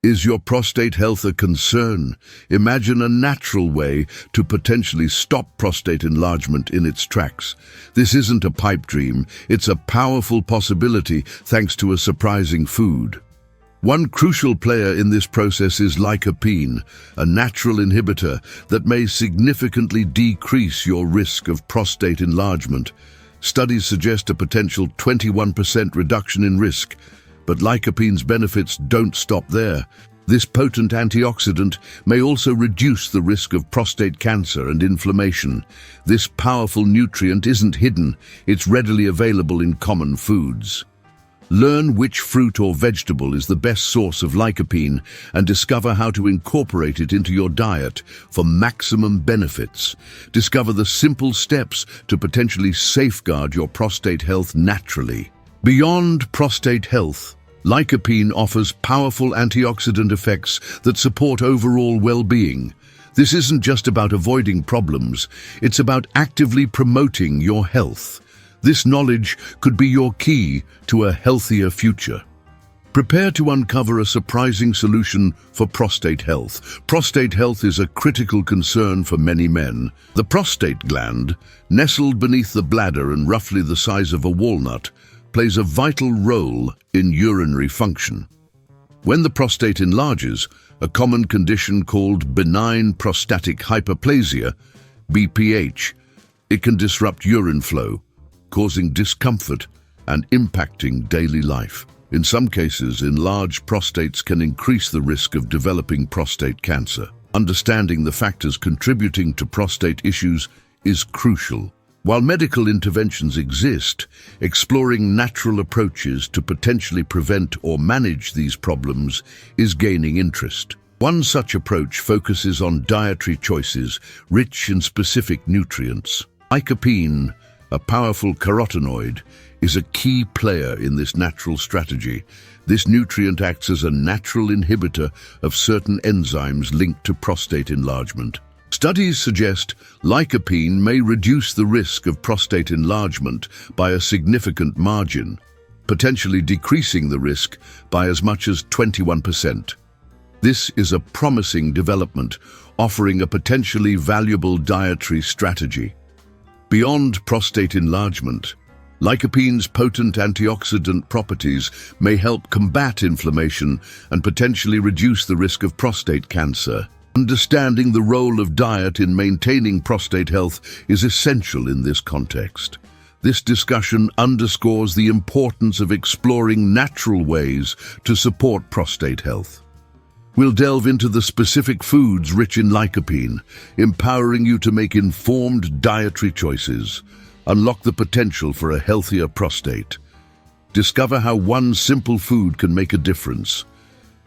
Is your prostate health a concern? Imagine a natural way to potentially stop prostate enlargement in its tracks. This isn't a pipe dream, it's a powerful possibility thanks to a surprising food. One crucial player in this process is lycopene, a natural inhibitor that may significantly decrease your risk of prostate enlargement. Studies suggest a potential 21% reduction in risk. But lycopene's benefits don't stop there. This potent antioxidant may also reduce the risk of prostate cancer and inflammation. This powerful nutrient isn't hidden, it's readily available in common foods. Learn which fruit or vegetable is the best source of lycopene and discover how to incorporate it into your diet for maximum benefits. Discover the simple steps to potentially safeguard your prostate health naturally. Beyond prostate health, lycopene offers powerful antioxidant effects that support overall well-being. This isn't just about avoiding problems, it's about actively promoting your health. This knowledge could be your key to a healthier future. Prepare to uncover a surprising solution for prostate health. Prostate health is a critical concern for many men. The prostate gland, nestled beneath the bladder and roughly the size of a walnut, plays a vital role in urinary function. When the prostate enlarges, a common condition called benign prostatic hyperplasia, BPH, it can disrupt urine flow, causing discomfort and impacting daily life. In some cases, enlarged prostates can increase the risk of developing prostate cancer. Understanding the factors contributing to prostate issues is crucial. While medical interventions exist, exploring natural approaches to potentially prevent or manage these problems is gaining interest. One such approach focuses on dietary choices rich in specific nutrients. Lycopene, a powerful carotenoid, is a key player in this natural strategy. This nutrient acts as a natural inhibitor of certain enzymes linked to prostate enlargement. Studies suggest lycopene may reduce the risk of prostate enlargement by a significant margin, potentially decreasing the risk by as much as 21%. This is a promising development, offering a potentially valuable dietary strategy. Beyond prostate enlargement, lycopene's potent antioxidant properties may help combat inflammation and potentially reduce the risk of prostate cancer. Understanding the role of diet in maintaining prostate health is essential in this context. This discussion underscores the importance of exploring natural ways to support prostate health. We'll delve into the specific foods rich in lycopene, empowering you to make informed dietary choices. Unlock the potential for a healthier prostate. Discover how one simple food can make a difference.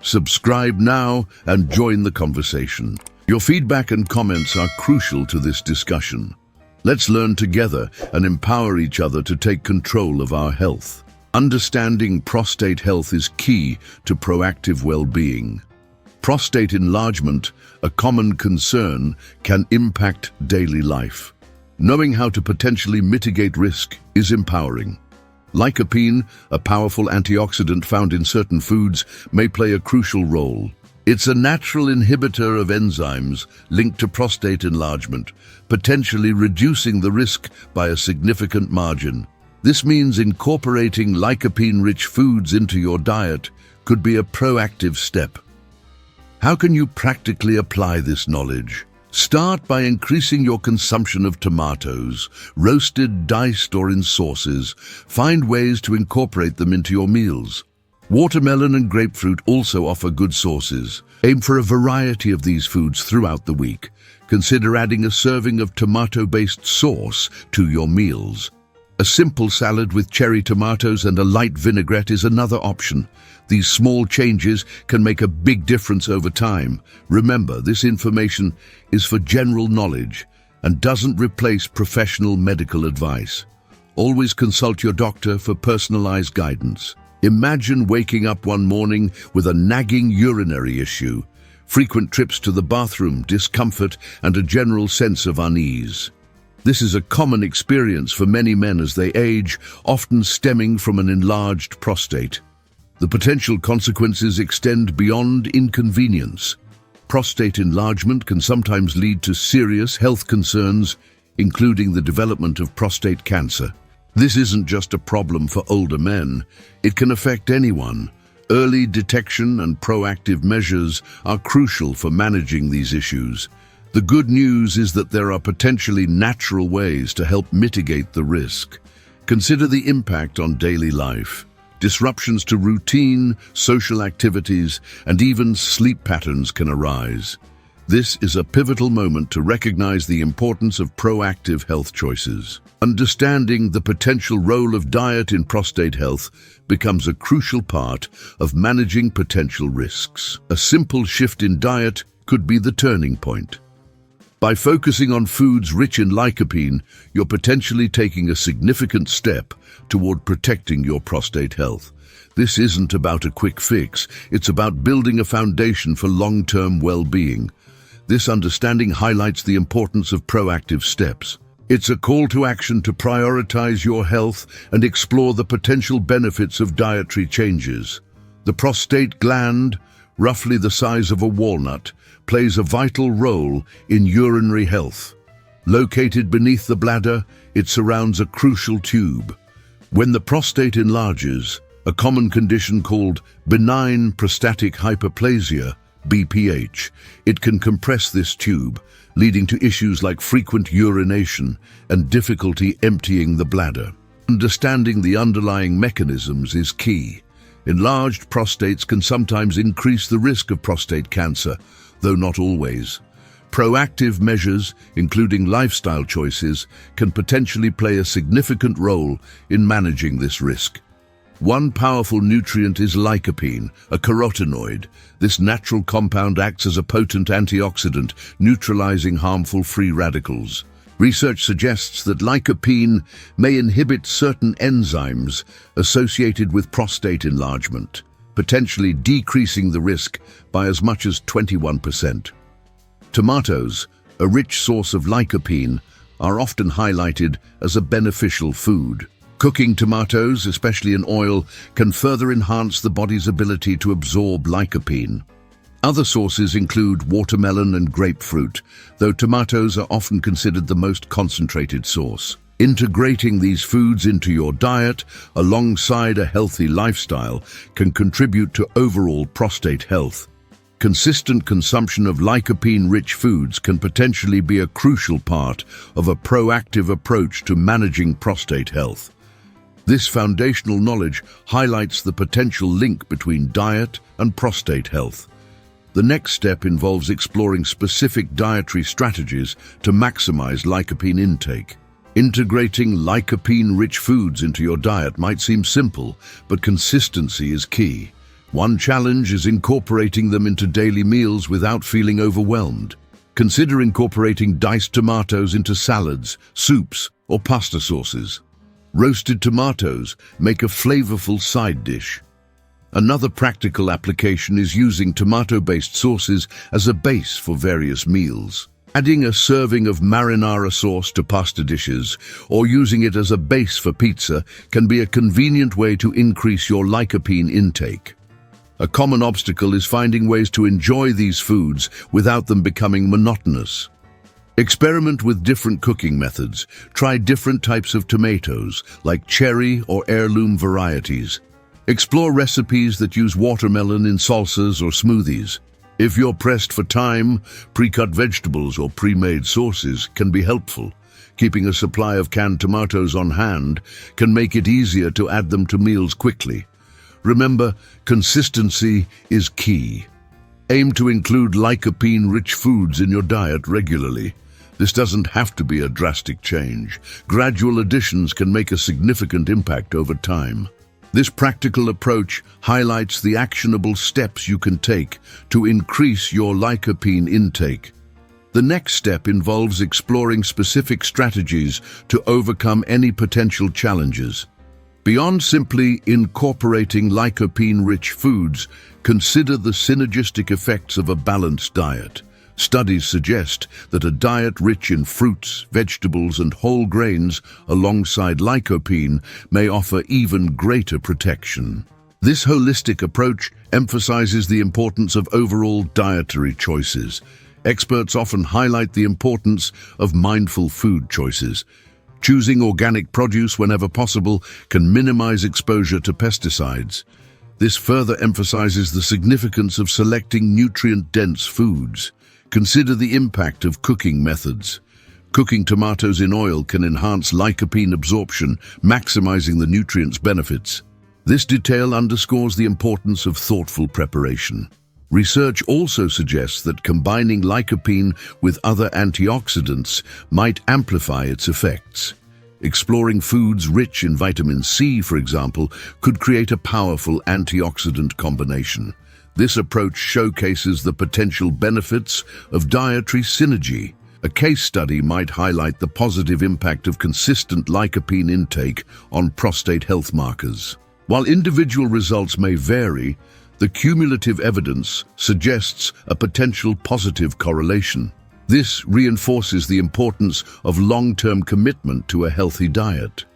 Subscribe now and join the conversation. Your feedback and comments are crucial to this discussion. Let's learn together and empower each other to take control of our health. Understanding prostate health is key to proactive well-being. Prostate enlargement, a common concern, can impact daily life. Knowing how to potentially mitigate risk is empowering. Lycopene, a powerful antioxidant found in certain foods, may play a crucial role. It's a natural inhibitor of enzymes linked to prostate enlargement, potentially reducing the risk by a significant margin. This means incorporating lycopene-rich foods into your diet could be a proactive step. How can you practically apply this knowledge? Start by increasing your consumption of tomatoes, roasted, diced, or in sauces. Find ways to incorporate them into your meals. Watermelon and grapefruit also offer good sources. Aim for a variety of these foods throughout the week. Consider adding a serving of tomato-based sauce to your meals. A simple salad with cherry tomatoes and a light vinaigrette is another option. These small changes can make a big difference over time. Remember, this information is for general knowledge and doesn't replace professional medical advice. Always consult your doctor for personalized guidance. Imagine waking up one morning with a nagging urinary issue, frequent trips to the bathroom, discomfort, and a general sense of unease. This is a common experience for many men as they age, often stemming from an enlarged prostate. The potential consequences extend beyond inconvenience. Prostate enlargement can sometimes lead to serious health concerns, including the development of prostate cancer. This isn't just a problem for older men. It can affect anyone. Early detection and proactive measures are crucial for managing these issues. The good news is that there are potentially natural ways to help mitigate the risk. Consider the impact on daily life. Disruptions to routine, social activities, and even sleep patterns can arise. This is a pivotal moment to recognize the importance of proactive health choices. Understanding the potential role of diet in prostate health becomes a crucial part of managing potential risks. A simple shift in diet could be the turning point. By focusing on foods rich in lycopene, you're potentially taking a significant step toward protecting your prostate health. This isn't about a quick fix, it's about building a foundation for long-term well-being. This understanding highlights the importance of proactive steps. It's a call to action to prioritize your health and explore the potential benefits of dietary changes. The prostate gland, roughly the size of a walnut, plays a vital role in urinary health. Located beneath the bladder, it surrounds a crucial tube. When the prostate enlarges, a common condition called benign prostatic hyperplasia, BPH, it can compress this tube, leading to issues like frequent urination and difficulty emptying the bladder. Understanding the underlying mechanisms is key. Enlarged prostates can sometimes increase the risk of prostate cancer, though not always. Proactive measures, including lifestyle choices, can potentially play a significant role in managing this risk. One powerful nutrient is lycopene, a carotenoid. This natural compound acts as a potent antioxidant, neutralizing harmful free radicals. Research suggests that lycopene may inhibit certain enzymes associated with prostate enlargement, potentially decreasing the risk by as much as 21%. Tomatoes, a rich source of lycopene, are often highlighted as a beneficial food. Cooking tomatoes, especially in oil, can further enhance the body's ability to absorb lycopene. Other sources include watermelon and grapefruit, though tomatoes are often considered the most concentrated source. Integrating these foods into your diet alongside a healthy lifestyle can contribute to overall prostate health. Consistent consumption of lycopene-rich foods can potentially be a crucial part of a proactive approach to managing prostate health. This foundational knowledge highlights the potential link between diet and prostate health. The next step involves exploring specific dietary strategies to maximize lycopene intake. Integrating lycopene-rich foods into your diet might seem simple, but consistency is key. One challenge is incorporating them into daily meals without feeling overwhelmed. Consider incorporating diced tomatoes into salads, soups, or pasta sauces. Roasted tomatoes make a flavorful side dish. Another practical application is using tomato-based sauces as a base for various meals. Adding a serving of marinara sauce to pasta dishes or using it as a base for pizza can be a convenient way to increase your lycopene intake. A common obstacle is finding ways to enjoy these foods without them becoming monotonous. Experiment with different cooking methods. Try different types of tomatoes, like cherry or heirloom varieties. Explore recipes that use watermelon in salsas or smoothies. If you're pressed for time, pre-cut vegetables or pre-made sauces can be helpful. Keeping a supply of canned tomatoes on hand can make it easier to add them to meals quickly. Remember, consistency is key. Aim to include lycopene-rich foods in your diet regularly. This doesn't have to be a drastic change. Gradual additions can make a significant impact over time. This practical approach highlights the actionable steps you can take to increase your lycopene intake. The next step involves exploring specific strategies to overcome any potential challenges. Beyond simply incorporating lycopene-rich foods, consider the synergistic effects of a balanced diet. Studies suggest that a diet rich in fruits, vegetables, and whole grains alongside lycopene may offer even greater protection. This holistic approach emphasizes the importance of overall dietary choices. Experts often highlight the importance of mindful food choices. Choosing organic produce whenever possible can minimize exposure to pesticides. This further emphasizes the significance of selecting nutrient-dense foods. Consider the impact of cooking methods. Cooking tomatoes in oil can enhance lycopene absorption, maximizing the nutrients' benefits. This detail underscores the importance of thoughtful preparation. Research also suggests that combining lycopene with other antioxidants might amplify its effects. Exploring foods rich in vitamin C, for example, could create a powerful antioxidant combination. This approach showcases the potential benefits of dietary synergy. A case study might highlight the positive impact of consistent lycopene intake on prostate health markers. While individual results may vary, the cumulative evidence suggests a potential positive correlation. This reinforces the importance of long-term commitment to a healthy diet.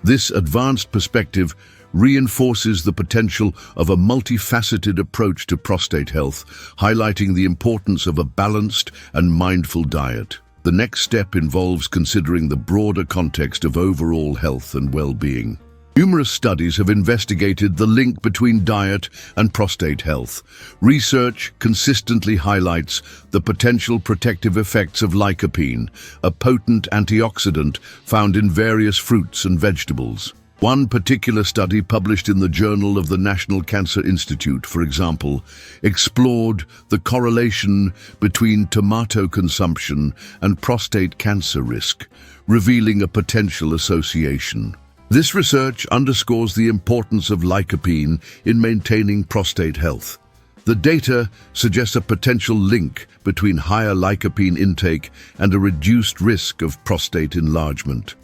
This advanced perspective reinforces the potential of a multifaceted approach to prostate health, highlighting the importance of a balanced and mindful diet. The next step involves considering the broader context of overall health and well-being. Numerous studies have investigated the link between diet and prostate health. Research consistently highlights the potential protective effects of lycopene, a potent antioxidant found in various fruits and vegetables. One particular study published in the Journal of the National Cancer Institute, for example, explored the correlation between tomato consumption and prostate cancer risk, revealing a potential association. This research underscores the importance of lycopene in maintaining prostate health. The data suggests a potential link between higher lycopene intake and a reduced risk of prostate enlargement.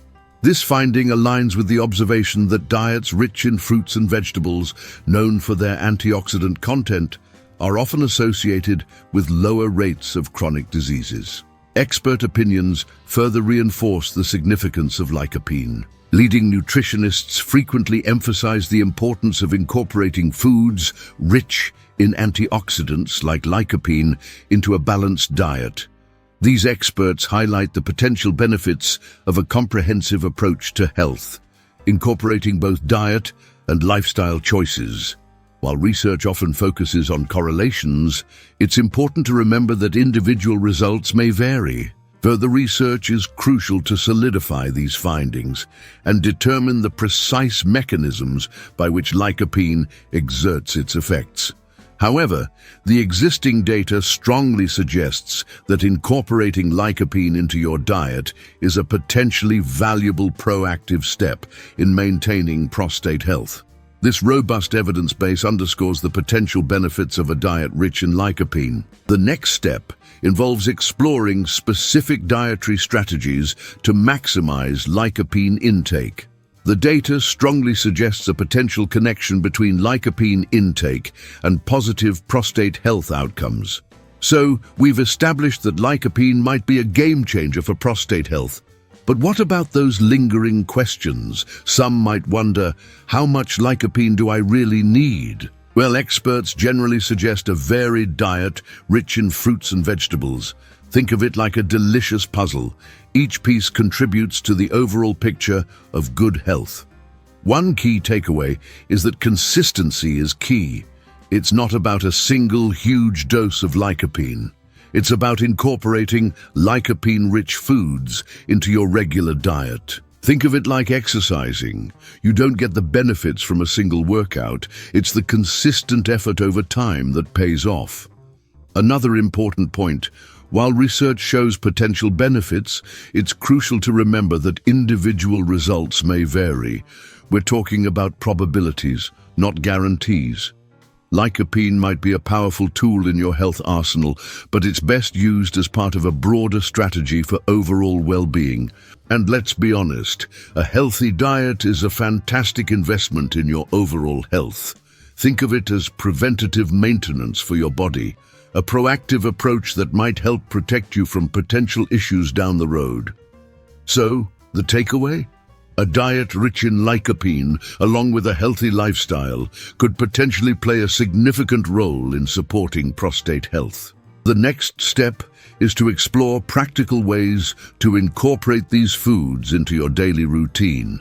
This finding aligns with the observation that diets rich in fruits and vegetables, known for their antioxidant content, are often associated with lower rates of chronic diseases. Expert opinions further reinforce the significance of lycopene. Leading nutritionists frequently emphasize the importance of incorporating foods rich in antioxidants like lycopene into a balanced diet. These experts highlight the potential benefits of a comprehensive approach to health, incorporating both diet and lifestyle choices. While research often focuses on correlations, it's important to remember that individual results may vary. Further research is crucial to solidify these findings and determine the precise mechanisms by which lycopene exerts its effects. However, the existing data strongly suggests that incorporating lycopene into your diet is a potentially valuable proactive step in maintaining prostate health. This robust evidence base underscores the potential benefits of a diet rich in lycopene. The next step involves exploring specific dietary strategies to maximize lycopene intake. The data strongly suggests a potential connection between lycopene intake and positive prostate health outcomes. So, we've established that lycopene might be a game changer for prostate health. But what about those lingering questions? Some might wonder, how much lycopene do I really need? Well, experts generally suggest a varied diet rich in fruits and vegetables. Think of it like a delicious puzzle. Each piece contributes to the overall picture of good health. One key takeaway is that consistency is key. It's not about a single huge dose of lycopene. It's about incorporating lycopene-rich foods into your regular diet. Think of it like exercising. You don't get the benefits from a single workout. It's the consistent effort over time that pays off. Another important point: while research shows potential benefits, it's crucial to remember that individual results may vary. We're talking about probabilities, not guarantees. Lycopene might be a powerful tool in your health arsenal, but it's best used as part of a broader strategy for overall well-being. And let's be honest, a healthy diet is a fantastic investment in your overall health. Think of it as preventative maintenance for your body, a proactive approach that might help protect you from potential issues down the road. So, the takeaway? A diet rich in lycopene, along with a healthy lifestyle, could potentially play a significant role in supporting prostate health. The next step is to explore practical ways to incorporate these foods into your daily routine.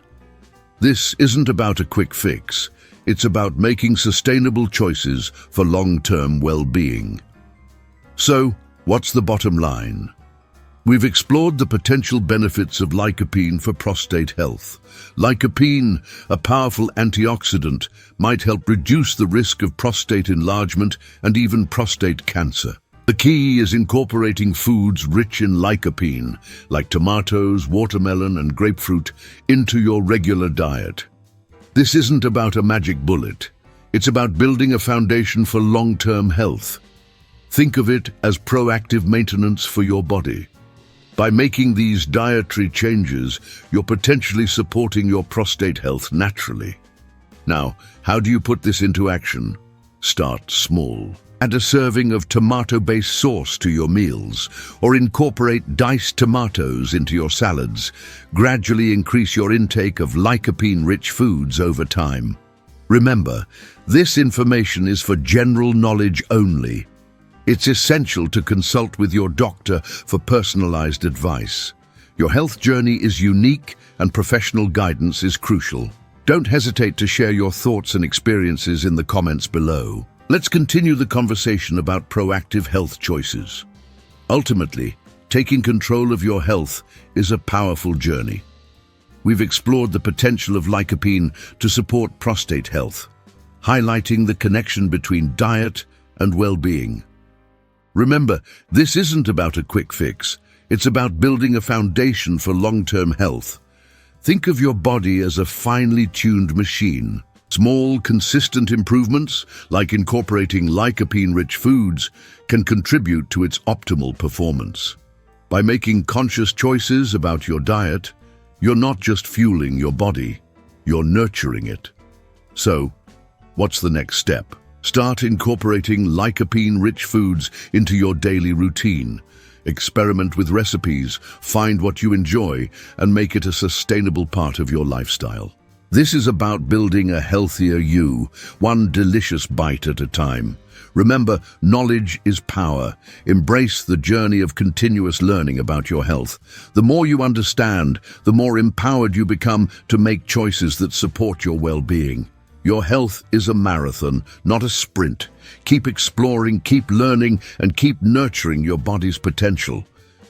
This isn't about a quick fix. It's about making sustainable choices for long-term well-being. So, what's the bottom line? We've explored the potential benefits of lycopene for prostate health. Lycopene, a powerful antioxidant, might help reduce the risk of prostate enlargement and even prostate cancer. The key is incorporating foods rich in lycopene, like tomatoes, watermelon, and grapefruit, into your regular diet. This isn't about a magic bullet. It's about building a foundation for long-term health. Think of it as proactive maintenance for your body. By making these dietary changes, you're potentially supporting your prostate health naturally. Now, how do you put this into action? Start small. Add a serving of tomato-based sauce to your meals, or incorporate diced tomatoes into your salads. Gradually increase your intake of lycopene-rich foods over time. Remember, this information is for general knowledge only. It's essential to consult with your doctor for personalized advice. Your health journey is unique and professional guidance is crucial. Don't hesitate to share your thoughts and experiences in the comments below. Let's continue the conversation about proactive health choices. Ultimately, taking control of your health is a powerful journey. We've explored the potential of lycopene to support prostate health, highlighting the connection between diet and well-being. Remember, this isn't about a quick fix. It's about building a foundation for long-term health. Think of your body as a finely tuned machine. Small, consistent improvements, like incorporating lycopene-rich foods, can contribute to its optimal performance. By making conscious choices about your diet, you're not just fueling your body, you're nurturing it. So, what's the next step? Start incorporating lycopene-rich foods into your daily routine. Experiment with recipes, find what you enjoy, and make it a sustainable part of your lifestyle. This is about building a healthier you, one delicious bite at a time. Remember, knowledge is power. Embrace the journey of continuous learning about your health. The more you understand, the more empowered you become to make choices that support your well-being. Your health is a marathon, not a sprint. Keep exploring, keep learning, and keep nurturing your body's potential.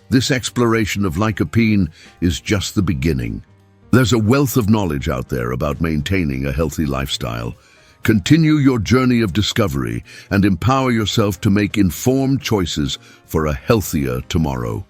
This exploration of lycopene is just the beginning. There's a wealth of knowledge out there about maintaining a healthy lifestyle. Continue your journey of discovery and empower yourself to make informed choices for a healthier tomorrow.